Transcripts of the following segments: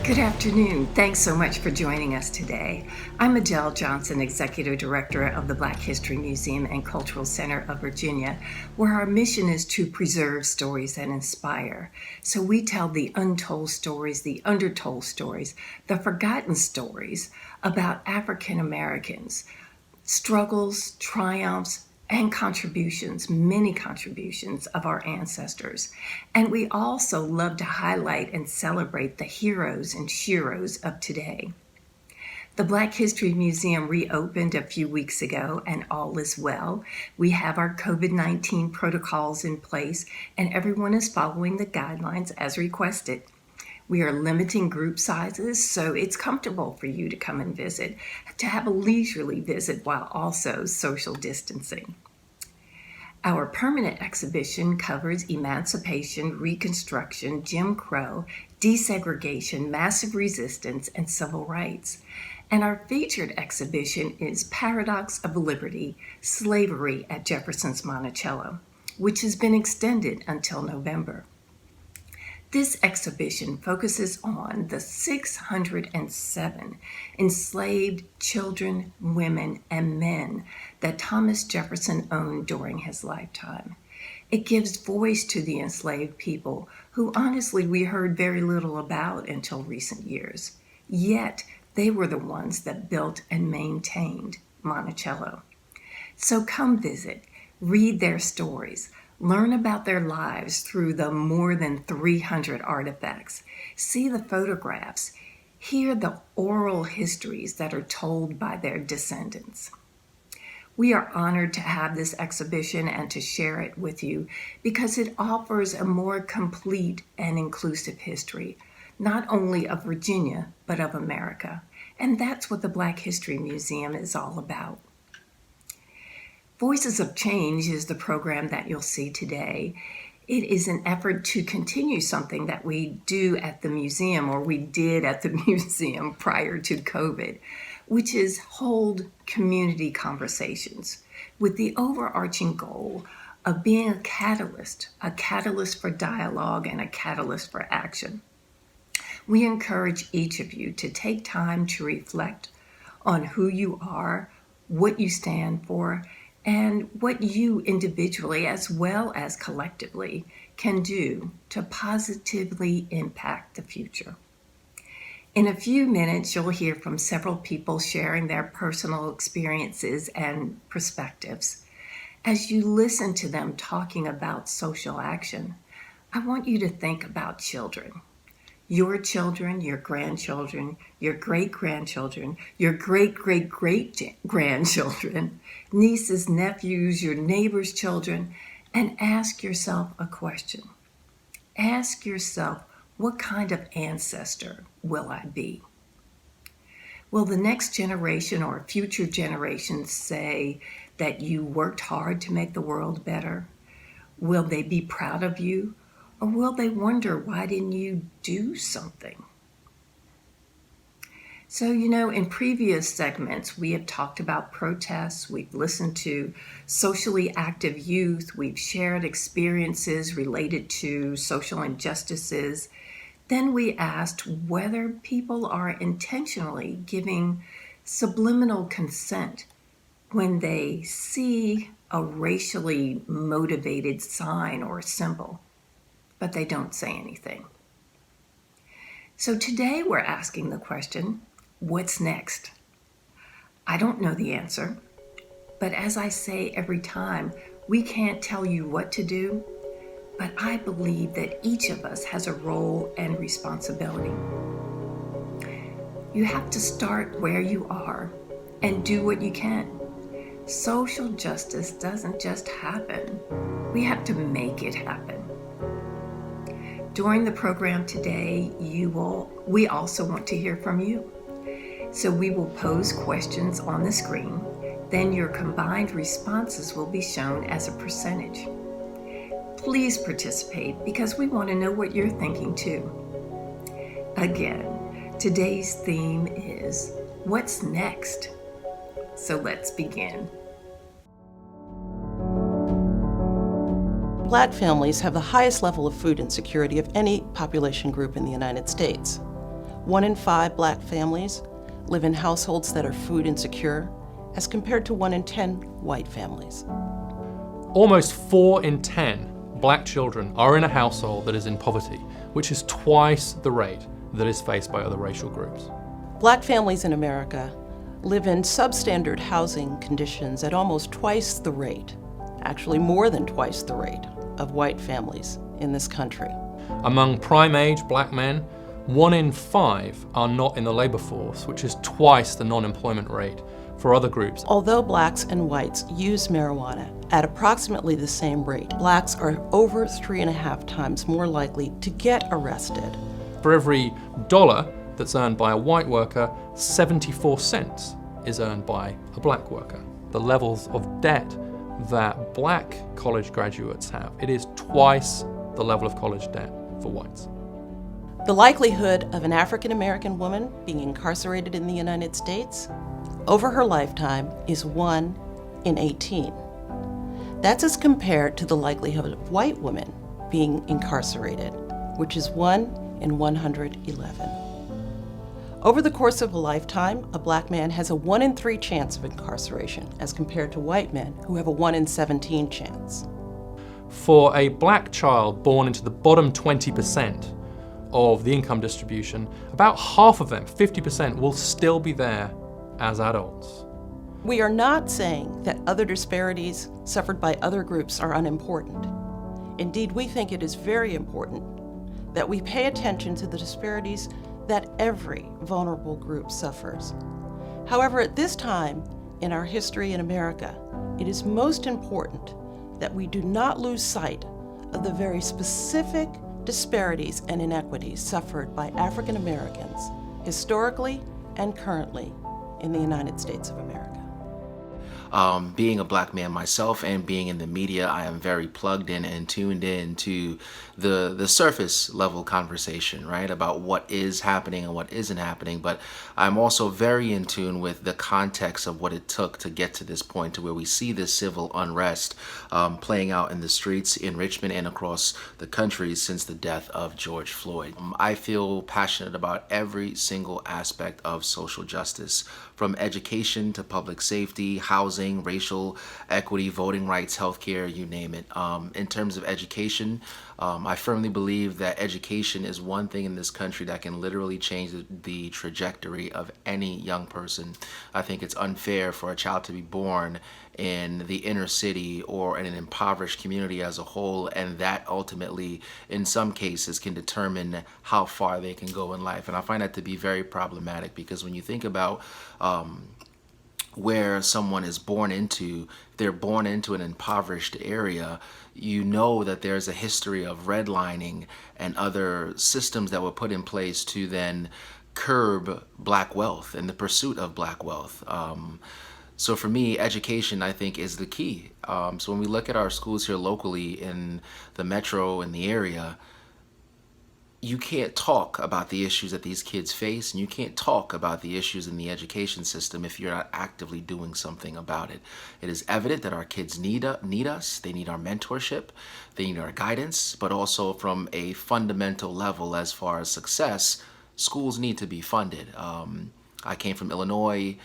Good afternoon. Thanks so much for joining us today. I'm Adele Johnson, Executive Director of the Black History Museum and Cultural Center of Virginia, where our mission is to preserve stories that inspire. So we tell the untold stories, the undertold stories, the forgotten stories about African Americans, struggles, triumphs, and contributions, many contributions of our ancestors. And we also love to highlight and celebrate the heroes and sheroes of today. The Black History Museum reopened a few weeks ago, and all is well. We have our COVID-19 protocols in place, and everyone is following the guidelines as requested. We are limiting group sizes, so it's comfortable for you to come and visit, to have a leisurely visit while also social distancing. Our permanent exhibition covers emancipation, Reconstruction, Jim Crow, desegregation, massive resistance, and civil rights. And our featured exhibition is Paradox of Liberty, Slavery at Jefferson's Monticello, which has been extended until November. This exhibition focuses on the 607 enslaved children, women, and men that Thomas Jefferson owned during his lifetime. It gives voice to the enslaved people who honestly we heard very little about until recent years. Yet they were the ones that built and maintained Monticello. So come visit, read their stories, learn about their lives through the more than 300 artifacts. See the photographs. Hear the oral histories that are told by their descendants. We are honored to have this exhibition and to share it with you because it offers a more complete and inclusive history, not only of Virginia, but of America. And that's what the Black History Museum is all about. Voices of Change is the program that you'll see today. It is an effort to continue something that we do at the museum, or we did at the museum prior to COVID, which is hold community conversations with the overarching goal of being a catalyst for dialogue and a catalyst for action. We encourage each of you to take time to reflect on who you are, what you stand for, and what you individually as well as collectively can do to positively impact the future. In a few minutes, you'll hear from several people sharing their personal experiences and perspectives. As you listen to them talking about social action, I want you to think about children. Your children, your grandchildren, your great-grandchildren, your great-great-great-grandchildren, nieces, nephews, your neighbors' children, and ask yourself a question. Ask yourself, what kind of ancestor will I be? Will the next generation or future generations say that you worked hard to make the world better? Will they be proud of you? Or will they wonder, why didn't you do something? So, in previous segments, we have talked about protests, we've listened to socially active youth, we've shared experiences related to social injustices. Then we asked whether people are intentionally giving subliminal consent when they see a racially motivated sign or symbol, but they don't say anything. So today we're asking the question, what's next? I don't know the answer, but as I say every time, we can't tell you what to do, but I believe that each of us has a role and responsibility. You have to start where you are and do what you can. Social justice doesn't just happen. We have to make it happen. During the program today, we also want to hear from you. So we will pose questions on the screen, then your combined responses will be shown as a percentage. Please participate because we want to know what you're thinking too. Again, today's theme is, what's next? So let's begin. Black families have the highest level of food insecurity of any population group in the United States. 1 in 5 Black families live in households that are food insecure, as compared to 1 in 10 white families. Almost 4 in 10 Black children are in a household that is in poverty, which is twice the rate that is faced by other racial groups. Black families in America live in substandard housing conditions at almost twice the rate, actually more than twice the rate, of white families in this country. Among prime-age Black men, 1 in 5 are not in the labor force, which is twice the non-employment rate for other groups. Although Blacks and whites use marijuana at approximately the same rate, Blacks are over 3.5 times more likely to get arrested. For every dollar that's earned by a white worker, 74 cents is earned by a Black worker. The levels of debt that Black college graduates have, it is twice the level of college debt for whites. The likelihood of an African American woman being incarcerated in the United States over her lifetime is 1 in 18. That's as compared to the likelihood of white women being incarcerated, which is 1 in 111. Over the course of a lifetime, a Black man has a 1 in 3 chance of incarceration, as compared to white men who have a 1 in 17 chance. For a Black child born into the bottom 20% of the income distribution, about half of them, 50%, will still be there as adults. We are not saying that other disparities suffered by other groups are unimportant. Indeed, we think it is very important that we pay attention to the disparities that every vulnerable group suffers. However, at this time in our history in America, it is most important that we do not lose sight of the very specific disparities and inequities suffered by African Americans historically and currently in the United States of America. Being a Black man myself and being in the media, I am very plugged in and tuned in to the surface level conversation, right, about what is happening and what isn't happening. But I'm also very in tune with the context of what it took to get to this point to where we see this civil unrest playing out in the streets in Richmond and across the country since the death of George Floyd. I feel passionate about every single aspect of social justice, from education to public safety, housing, racial equity, voting rights, healthcare, you name it. In terms of education, I firmly believe that education is one thing in this country that can literally change the trajectory of any young person. I think it's unfair for a child to be born in the inner city or in an impoverished community as a whole, and that ultimately, in some cases, can determine how far they can go in life. And I find that to be very problematic, because when you think about where someone is born into, they're born into an impoverished area, you know that there's a history of redlining and other systems that were put in place to then curb Black wealth and the pursuit of Black wealth. So for me, education, I think, is the key. So when we look at our schools here locally in the metro and the area, you can't talk about the issues that these kids face, and you can't talk about the issues in the education system if you're not actively doing something about it. It is evident that our kids need us, they need our mentorship, they need our guidance, but also from a fundamental level as far as success, schools need to be funded. I came from Illinois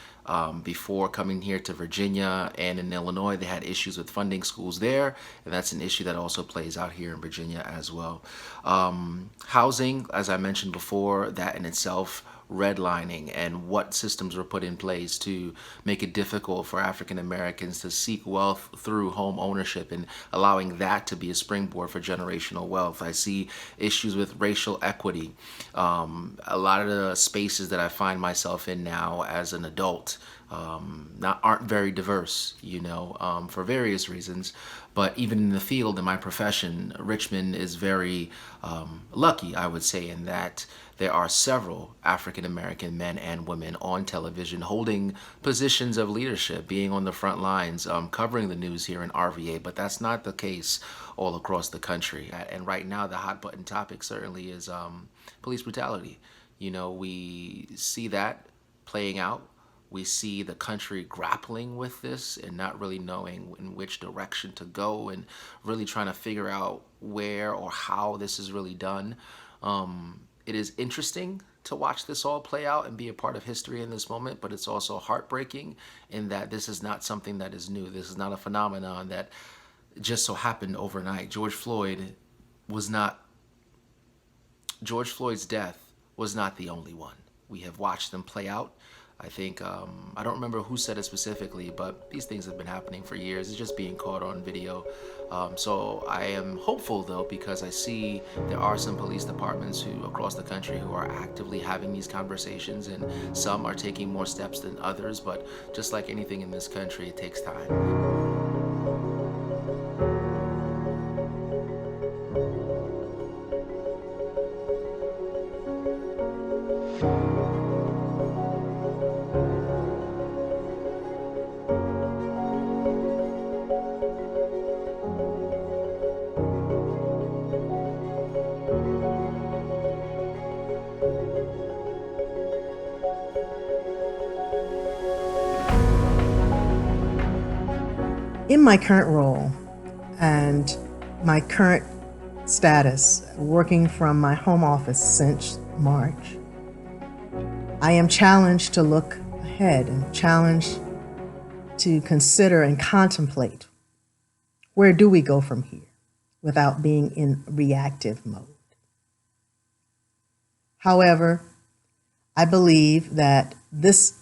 before coming here to Virginia, and in Illinois they had issues with funding schools there, and that's an issue that also plays out here in Virginia as well. Housing, as I mentioned before, that in itself, redlining and what systems were put in place to make it difficult for African Americans to seek wealth through home ownership and allowing that to be a springboard for generational wealth. I see issues with racial equity. A lot of the spaces that I find myself in now as an adult aren't very diverse, for various reasons. But even in the field, in my profession, Richmond is very lucky, I would say, in that there are several African American men and women on television holding positions of leadership, being on the front lines, covering the news here in RVA, but that's not the case all across the country. And right now, the hot button topic certainly is police brutality. We see that playing out. We see the country grappling with this and not really knowing in which direction to go and really trying to figure out where or how this is really done. It is interesting to watch this all play out and be a part of history in this moment, but it's also heartbreaking in that this is not something that is new. This is not a phenomenon that just so happened overnight. George Floyd's death was not the only one. We have watched them play out. I think, I don't remember who said it specifically, but these things have been happening for years. It's just being caught on video. So I am hopeful, though, because I see there are some police departments across the country who are actively having these conversations, and some are taking more steps than others. But just like anything in this country, it takes time. In my current role and my current status, working from my home office since March, I am challenged to look ahead and challenged to consider and contemplate, where do we go from here without being in reactive mode? However, I believe that this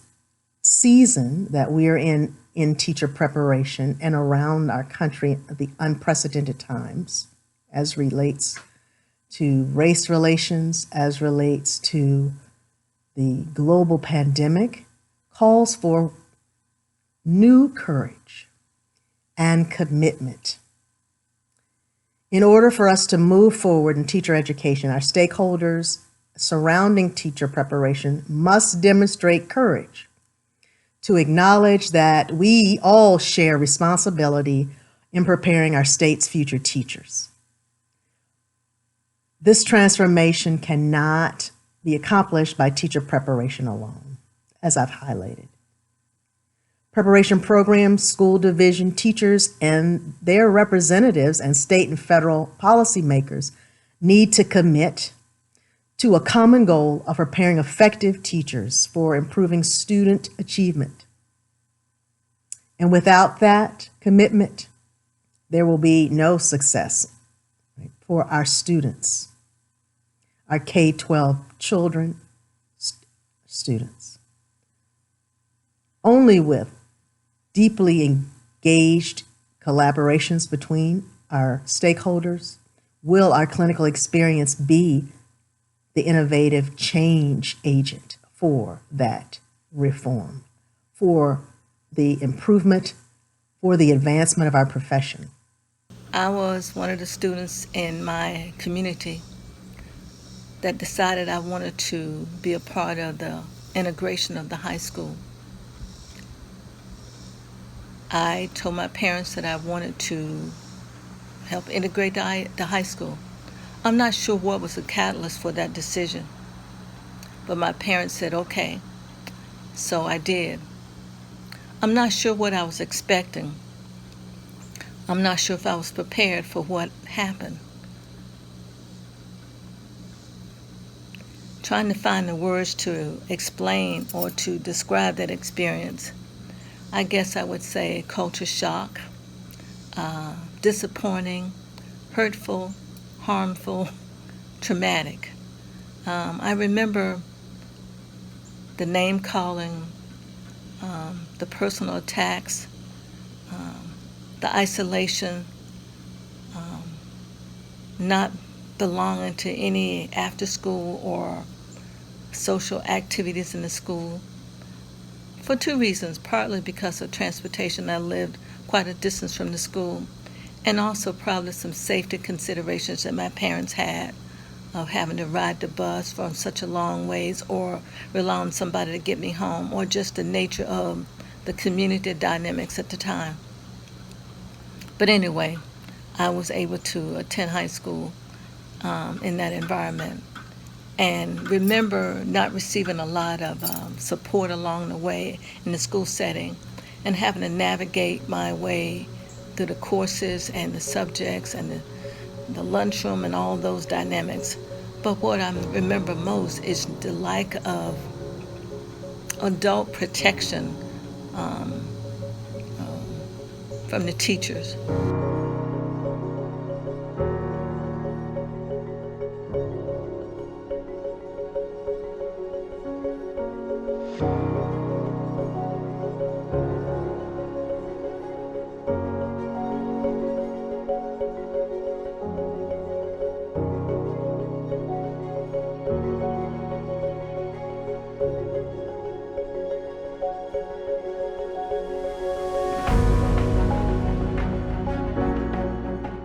season that we are in teacher preparation and around our country, the unprecedented times as relates to race relations, as relates to the global pandemic, calls for new courage and commitment. In order for us to move forward in teacher education, our stakeholders surrounding teacher preparation must demonstrate courage to acknowledge that we all share responsibility in preparing our state's future teachers. This transformation cannot be accomplished by teacher preparation alone, as I've highlighted. Preparation programs, school division teachers, and their representatives and state and federal policymakers need to commit to a common goal of preparing effective teachers for improving student achievement. And without that commitment, there will be no success for our students, our K-12 children, students. Only with deeply engaged collaborations between our stakeholders will our clinical experience be the innovative change agent for that reform, for the improvement, for the advancement of our profession. I was one of the students in my community that decided I wanted to be a part of the integration of the high school. I told my parents that I wanted to help integrate the high school. I'm not sure what was the catalyst for that decision, but my parents said, okay, so I did. I'm not sure what I was expecting. I'm not sure if I was prepared for what happened. Trying to find the words to explain or to describe that experience, I guess I would say culture shock, disappointing, hurtful, harmful, traumatic. I remember the name calling, the personal attacks, the isolation, not belonging to any after school or social activities in the school, for two reasons. Partly because of transportation. I lived quite a distance from the school, and also probably some safety considerations that my parents had of having to ride the bus from such a long ways or rely on somebody to get me home, or just the nature of the community dynamics at the time. But anyway, I was able to attend high school in that environment, and remember not receiving a lot of support along the way in the school setting, and having to navigate my way through the courses and the subjects and the lunchroom and all those dynamics. But what I remember most is the lack of adult protection from the teachers.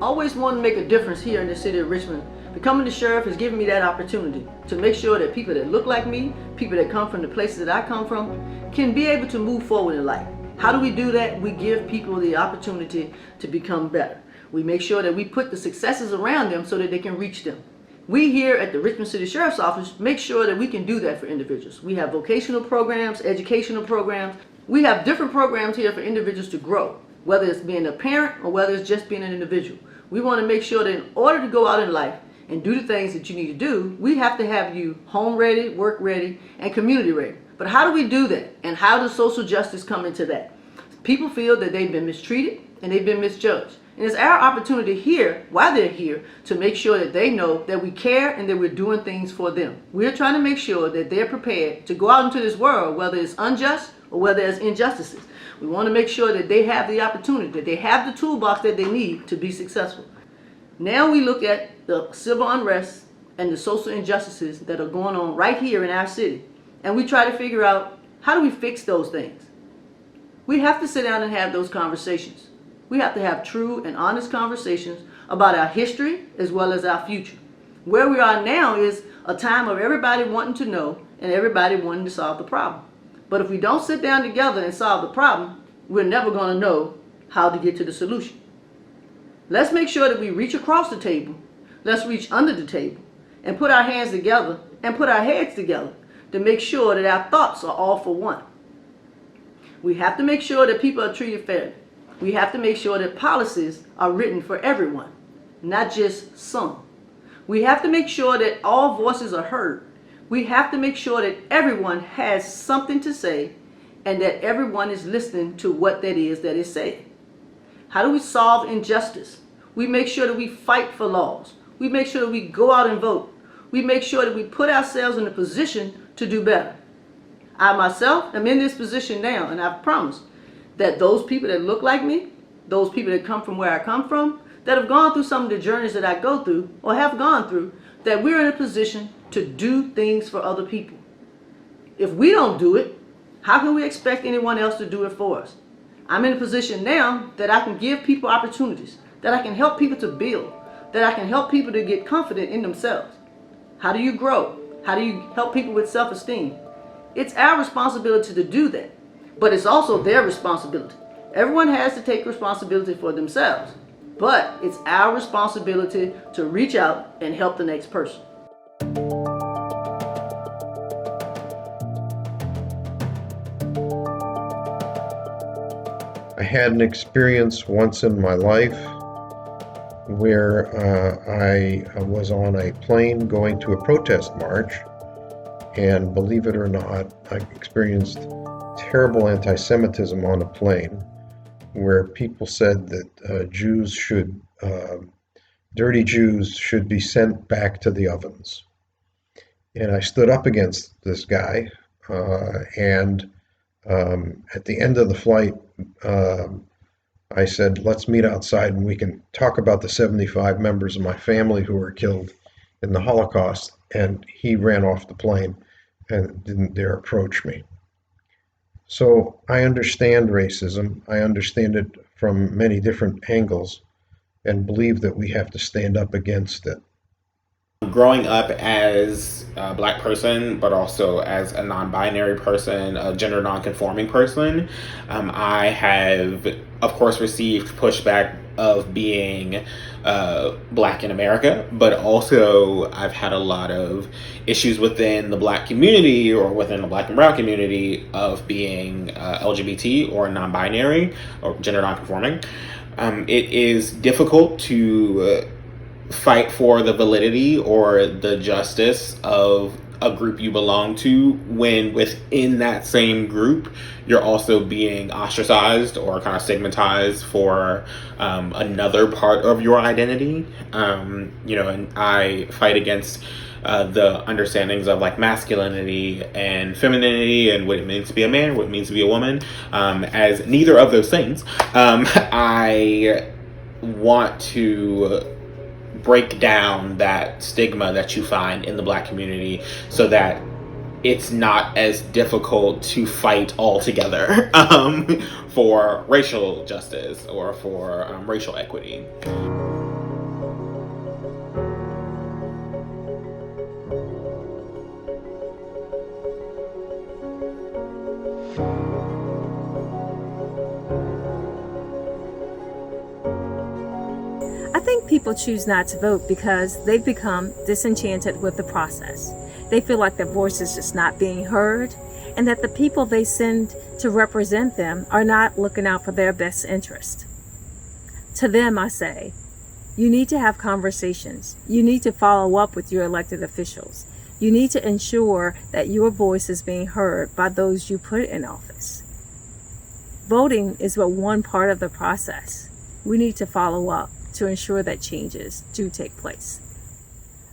Always wanted to make a difference here in the city of Richmond. Becoming the sheriff has given me that opportunity to make sure that people that look like me, people that come from the places that I come from, can be able to move forward in life. How do we do that? We give people the opportunity to become better. We make sure that we put the successes around them so that they can reach them. We here at the Richmond City Sheriff's Office make sure that we can do that for individuals. We have vocational programs, educational programs. We have different programs here for individuals to grow, whether it's being a parent or whether it's just being an individual. We want to make sure that in order to go out in life and do the things that you need to do, we have to have you home ready, work ready, and community ready. But how do we do that? And how does social justice come into that? People feel that they've been mistreated and they've been misjudged. And it's our opportunity here, while they're here, to make sure that they know that we care and that we're doing things for them. We're trying to make sure that they're prepared to go out into this world, whether it's unjust or whether it's injustices. We want to make sure that they have the opportunity, that they have the toolbox that they need to be successful. Now we look at the civil unrest and the social injustices that are going on right here in our city, and we try to figure out, how do we fix those things? We have to sit down and have those conversations. We have to have true and honest conversations about our history as well as our future. Where we are now is a time of everybody wanting to know and everybody wanting to solve the problem. But if we don't sit down together and solve the problem, we're never going to know how to get to the solution. Let's make sure that we reach across the table, let's reach under the table, and put our hands together and put our heads together to make sure that our thoughts are all for one. We have to make sure that people are treated fairly. We have to make sure that policies are written for everyone, not just some. We have to make sure that all voices are heard. We have to make sure that everyone has something to say and that everyone is listening to what that is saying. How do we solve injustice? We make sure that we fight for laws. We make sure that we go out and vote. We make sure that we put ourselves in a position to do better. I myself am in this position now, and I've promised that those people that look like me, those people that come from where I come from, that have gone through some of the journeys that I go through or have gone through, that we're in a position to do things for other people. If we don't do it, how can we expect anyone else to do it for us? I'm in a position now that I can give people opportunities, that I can help people to build, that I can help people to get confident in themselves. How do you grow? How do you help people with self-esteem? It's our responsibility to do that, but it's also their responsibility. Everyone has to take responsibility for themselves, but it's our responsibility to reach out and help the next person. I had an experience once in my life where I was on a plane going to a protest march, and believe it or not, I experienced terrible anti-Semitism on a plane where people said that dirty Jews should be sent back to the ovens. And I stood up against this guy, and at the end of the flight, I said, let's meet outside and we can talk about the 75 members of my family who were killed in the Holocaust. And he ran off the plane and didn't dare approach me. So I understand racism. I understand it from many different angles and believe that we have to stand up against it. Growing up as a Black person, but also as a non-binary person, a gender non-conforming person, I have, of course, received pushback of being Black in America, but also I've had a lot of issues within the Black community or within the Black and brown community of being LGBT or non-binary or gender non-conforming. It is difficult to fight for the validity or the justice of a group you belong to, when within that same group you're also being ostracized or kind of stigmatized for another part of your identity. And I fight against the understandings of like masculinity and femininity and what it means to be a man, what it means to be a woman, as neither of those things. I want to break down that stigma that you find in the Black community so that it's not as difficult to fight altogether for racial justice or for racial equity. I think people choose not to vote because they've become disenchanted with the process. They feel like their voice is just not being heard, and that the people they send to represent them are not looking out for their best interest. To them, I say, you need to have conversations. You need to follow up with your elected officials. You need to ensure that your voice is being heard by those you put in office. Voting is but one part of the process. We need to follow up to ensure that changes do take place.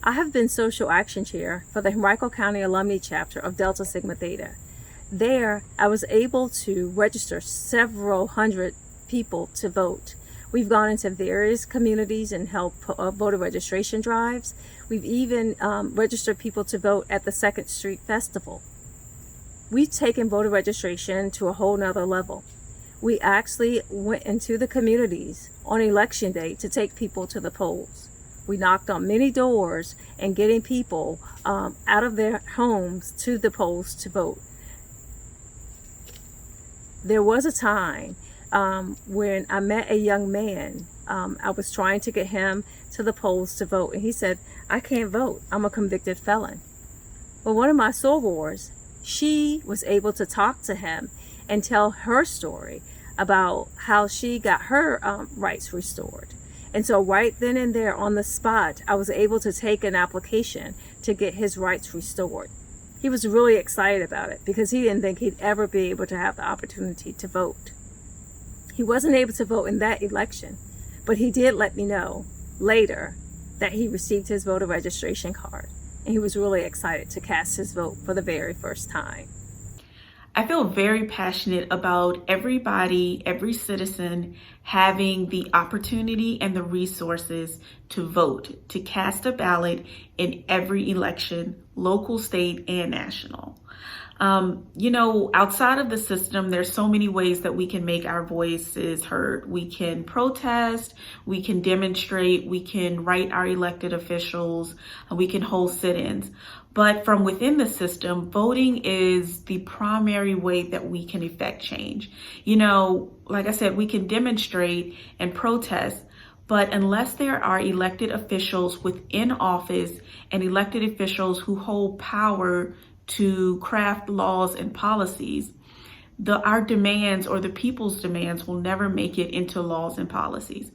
I have been Social Action Chair for the Henrico County Alumni Chapter of Delta Sigma Theta. There, I was able to register several hundred people to vote. We've gone into various communities and held voter registration drives. We've even registered people to vote at the 2nd Street Festival. We've taken voter registration to a whole nother level. We actually went into the communities on election day to take people to the polls. We knocked on many doors and getting people out of their homes to the polls to vote. There was a time when I met a young man. I was trying to get him to the polls to vote, and he said, "I can't vote. I'm a convicted felon." Well, one of my sorors, she was able to talk to him and tell her story about how she got her rights restored. And so right then and there on the spot, I was able to take an application to get his rights restored. He was really excited about it because he didn't think he'd ever be able to have the opportunity to vote. He wasn't able to vote in that election, but he did let me know later that he received his voter registration card, and he was really excited to cast his vote for the very first time. I feel very passionate about everybody, every citizen having the opportunity and the resources to vote, to cast a ballot in every election, local, state, and national. Outside of the system, there's so many ways that we can make our voices heard. We can protest, we can demonstrate, we can write our elected officials, we can hold sit-ins. But from within the system, voting is the primary way that we can effect change. Like I said, we can demonstrate and protest, but unless there are elected officials within office and elected officials who hold power to craft laws and policies, our demands or the people's demands will never make it into laws and policies.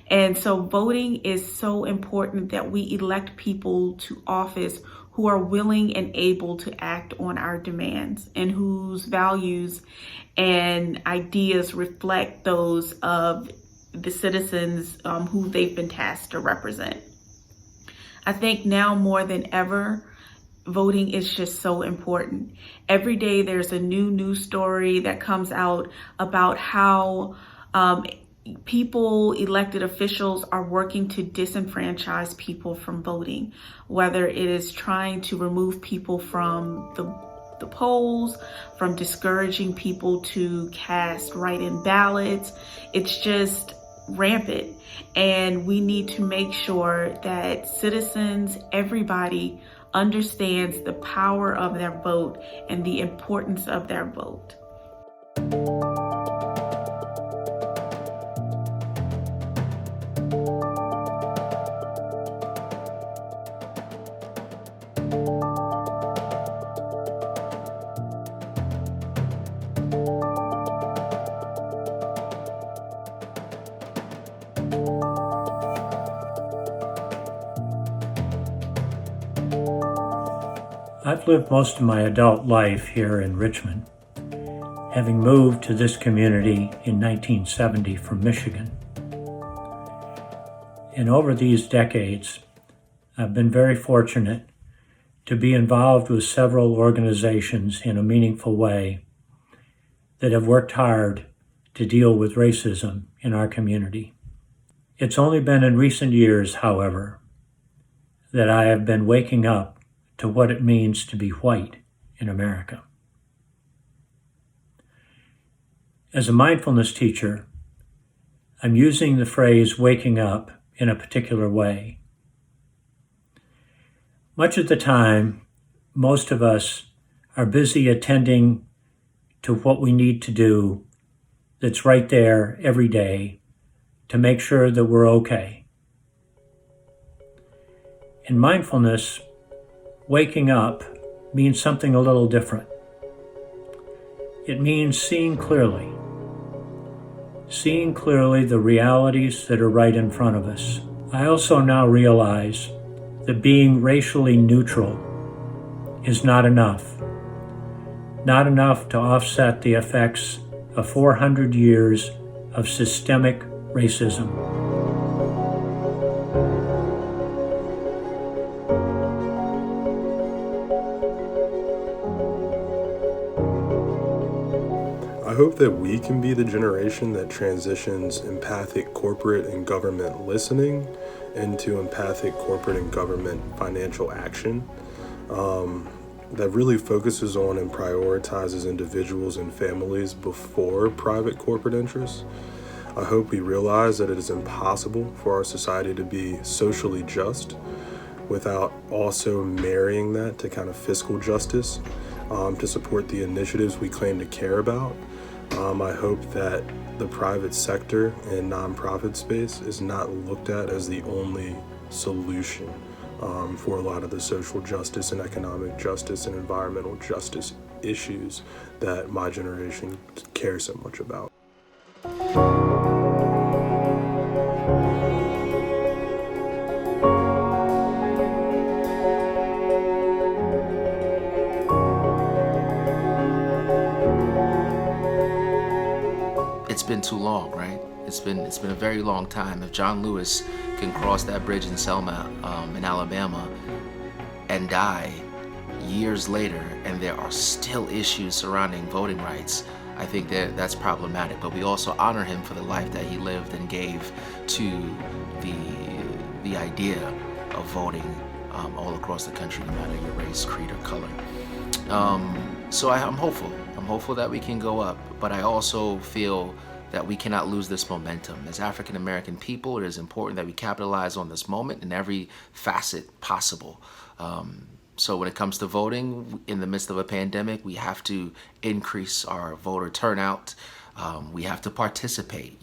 And so voting is so important that we elect people to office who are willing and able to act on our demands and whose values and ideas reflect those of the citizens who they've been tasked to represent. I think now more than ever, voting is just so important. Every day there's a new news story that comes out about how people, elected officials, are working to disenfranchise people from voting, whether it is trying to remove people from the polls, from discouraging people to cast write-in ballots. It's just rampant. And we need to make sure that citizens, everybody, understands the power of their vote and the importance of their vote. I've lived most of my adult life here in Richmond, having moved to this community in 1970 from Michigan. And over these decades, I've been very fortunate to be involved with several organizations in a meaningful way that have worked hard to deal with racism in our community. It's only been in recent years, however, that I have been waking up to what it means to be white in America. As a mindfulness teacher, I'm using the phrase waking up in a particular way. Much of the time, most of us are busy attending to what we need to do that's right there every day to make sure that we're okay. In mindfulness, waking up means something a little different. It means seeing clearly the realities that are right in front of us. I also now realize that being racially neutral is not enough to offset the effects of 400 years of systemic racism. I hope that we can be the generation that transitions empathic corporate and government listening into empathic corporate and government financial action that really focuses on and prioritizes individuals and families before private corporate interests. I hope we realize that it is impossible for our society to be socially just without also marrying that to kind of fiscal justice to support the initiatives we claim to care about. I hope that the private sector and nonprofit space is not looked at as the only solution for a lot of the social justice and economic justice and environmental justice issues that my generation cares so much about. It's been too long, right? It's been a very long time. If John Lewis can cross that bridge in Selma, in Alabama, and die years later, and there are still issues surrounding voting rights, I think that's problematic. But we also honor him for the life that he lived and gave to the idea of voting all across the country, no matter your race, creed, or color. So I'm hopeful. I'm hopeful that we can go up, but I also feel that we cannot lose this momentum. As African American people, it is important that we capitalize on this moment in every facet possible. So when it comes to voting in the midst of a pandemic, we have to increase our voter turnout. We have to participate,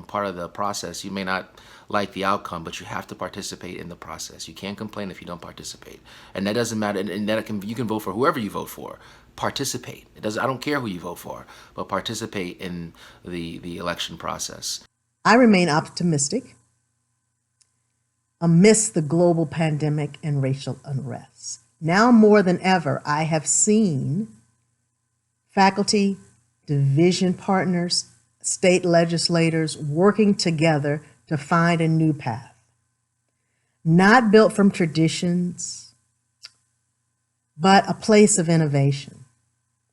part of the process. You may not like the outcome, but you have to participate in the process. You can't complain if you don't participate. And that doesn't matter, and that you can vote for whoever you vote for. Participate. I don't care who you vote for, but participate in the election process. I remain optimistic amidst the global pandemic and racial unrest. Now more than ever, I have seen faculty, division partners, state legislators working together to find a new path, not built from traditions, but a place of innovation.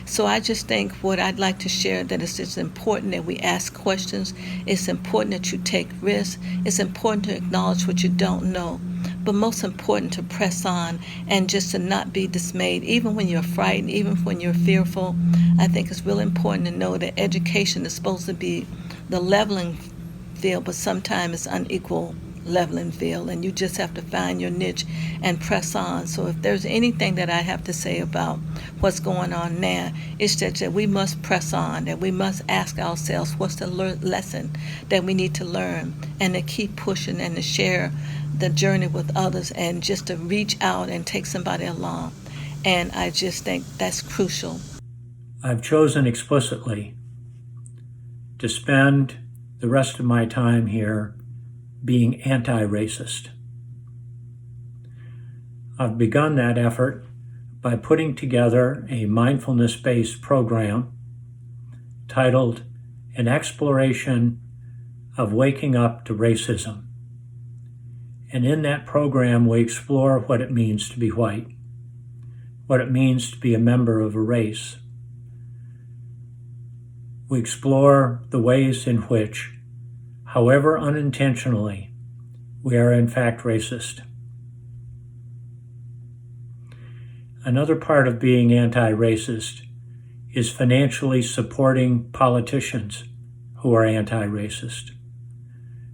So I just think what I'd like to share, that it's just important that we ask questions. It's important that you take risks. It's important to acknowledge what you don't know. But most important, to press on and just to not be dismayed, even when you're frightened, even when you're fearful. I think it's really important to know that education is supposed to be the leveling field, but sometimes it's unequal leveling field, and you just have to find your niche and press on. So if there's anything that I have to say about what's going on now, it's that we must press on, that we must ask ourselves what's the lesson that we need to learn, and to keep pushing and to share the journey with others, and just to reach out and take somebody along. And I just think that's crucial. I've chosen explicitly to spend the rest of my time here being anti-racist. I've begun that effort by putting together a mindfulness-based program titled An Exploration of Waking Up to Racism. And in that program, we explore what it means to be white, what it means to be a member of a race. We explore the ways in which, however unintentionally, we are in fact racist. Another part of being anti-racist is financially supporting politicians who are anti-racist,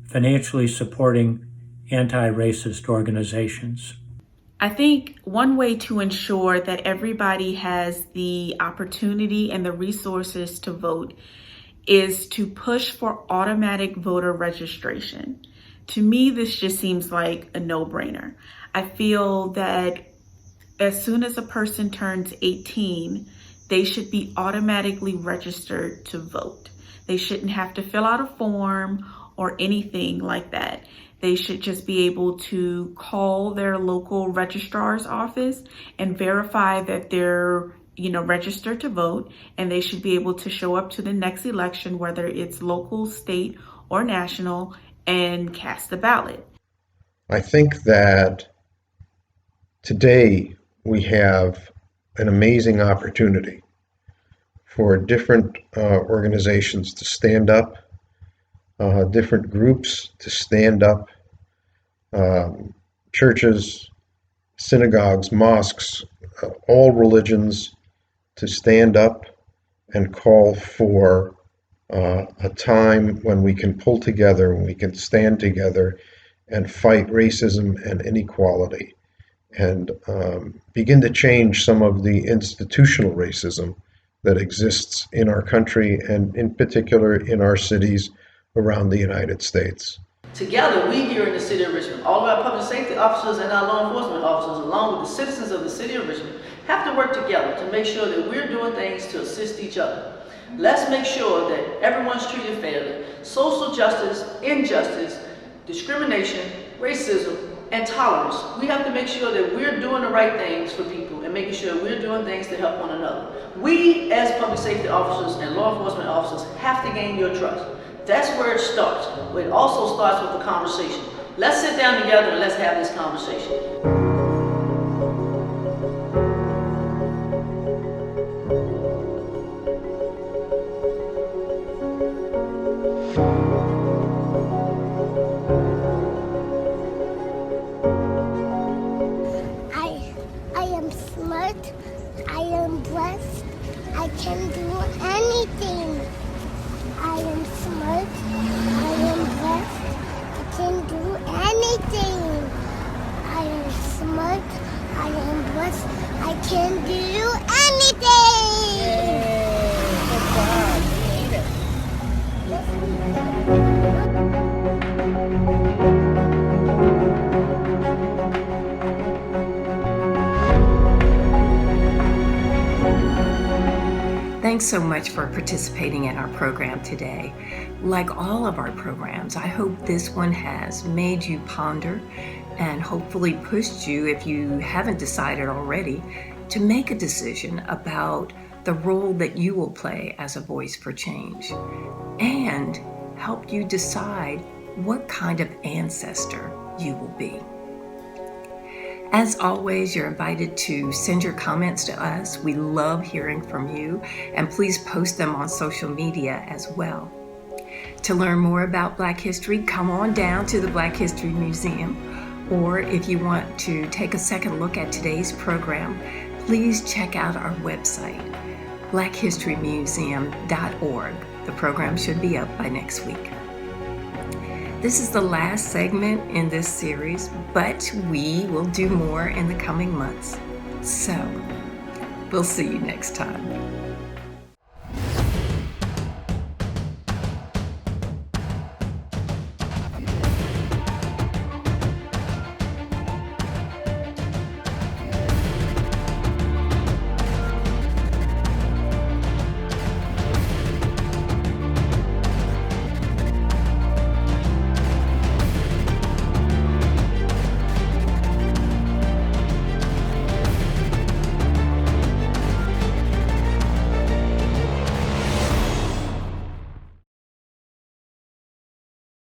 financially supporting anti-racist organizations. I think one way to ensure that everybody has the opportunity and the resources to vote is to push for automatic voter registration. To me, this just seems like a no-brainer. I feel that as soon as a person turns 18, they should be automatically registered to vote. They shouldn't have to fill out a form or anything like that. They should just be able to call their local registrar's office and verify that they're registered to vote, and they should be able to show up to the next election, whether it's local, state, or national, and cast a ballot. I think that today we have an amazing opportunity for different organizations to stand up, different groups to stand up, churches, synagogues, mosques, all religions to stand up and call for a time when we can pull together, when we can stand together and fight racism and inequality, and begin to change some of the institutional racism that exists in our country and in particular in our cities around the United States. Together, we here in the city of Richmond, all of our public safety officers and our law enforcement officers, along with the citizens of the city of Richmond, have to work together to make sure that we're doing things to assist each other. Let's make sure that everyone's treated fairly. Social justice, injustice, discrimination, racism, and tolerance. We have to make sure that we're doing the right things for people and making sure we're doing things to help one another. We, as public safety officers and law enforcement officers, have to gain your trust. That's where it starts. But it also starts with a conversation. Let's sit down together and let's have this conversation. I am smart. I am blessed. I can do anything. I am smart. I am blessed. I can do anything. I am smart. I am blessed. I can do anything. Good job. Thanks so much for participating in our program today. Like all of our programs, I hope this one has made you ponder and hopefully pushed you, if you haven't decided already, to make a decision about the role that you will play as a voice for change, and help you decide what kind of ancestor you will be. As always, you're invited to send your comments to us. We love hearing from you, and please post them on social media as well. To learn more about Black history, come on down to the Black History Museum, or if you want to take a second look at today's program, please check out our website, blackhistorymuseum.org. The program should be up by next week. This is the last segment in this series, but we will do more in the coming months. So, we'll see you next time.